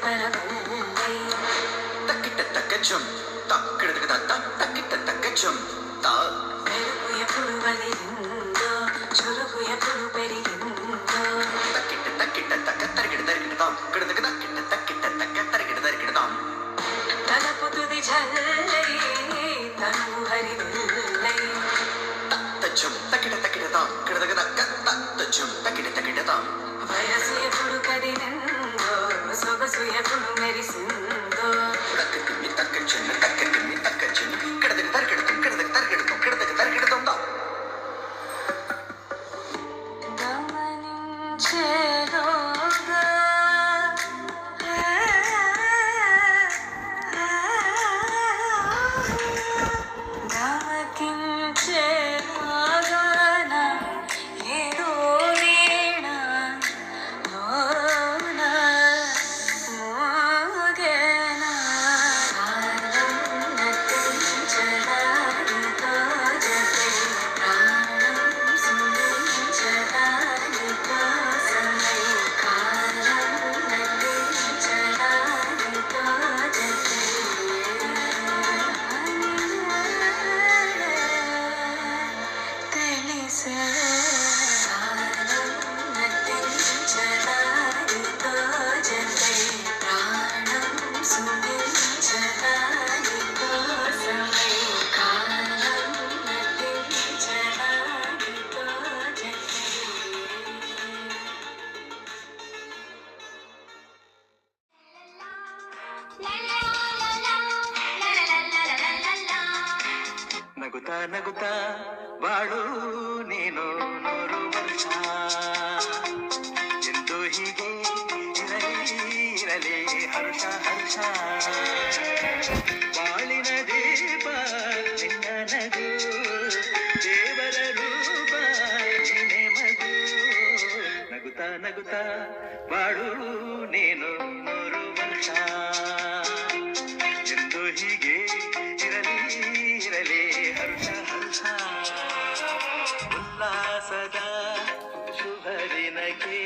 పరవళ్ళై తక్కిట తక్కచం తక్కిడదక తక్కిట తక్కచం తా మెరుపు ఎప్పుడు వదిలిందో చురుకు ఎప్పుడు పెరిగిందో తక్కిట తక్కిట తక్క తరిగిడ దరిగిడదాం కిడదక తక్కిట తక్కిట తక్క తరిగిడ దరిగిడదాం తలపు తుది జల్లై తనువు హరివెల్లై తచ్చం తక్కిట తక్కిడదాం కిడదక తక్క తచ్చం తక్కిట తక్కిడదాం వయసు ఎప్పుడు కదిలిందో సొగసు ఎప్పుడు మెరిసిందో తక్కతిమ్మి తక్కచెన్ను తక్కతిమ్మి తక్కచెన్ను కిడదక తరిగిడదాం కిడదక తరిగిడదాం కిడదక తరిగిడదాం దా గమనించేలోగా గమకించేలాగాన ఏదో వీణ లోన మోగేన కాలం నటించడానితో జతే ప్రాణం సుమించడాని కోసమై కాలం నటించడానితో జతే తెలిసే కాలం నటించడానితో జతే ప్రాణం సుమించడాని కోసమై కాలం నటించడానితో జతే ನಗುತ್ತಾ ನಗುತ್ತಾ ಬಾಳು ನೀನು ನೂರು ವರ್ಷ ಎಂದು ಹೀಗೆ ಇರಲಿ ಹರ್ಷ ಹರ್ಷ ಬಾಳಿನ ದೀಪ ನಿನ್ನ ನಗು ದೇವರ ರೂಪ ನಿನ್ನೆ ಮಗು ನಗುತ್ತಾ ನಗುತ್ತಾ ಬಾಳು ನೀನು ನೂರು ವರ್ಷ ಎಂದು ಹೀಗೆ ಇರಲಿ ಹರ್ಷ ಹರ್ಷ ಉಲ್ಲಾಸದ ಶುಭ ದಿನಕ್ಕೆ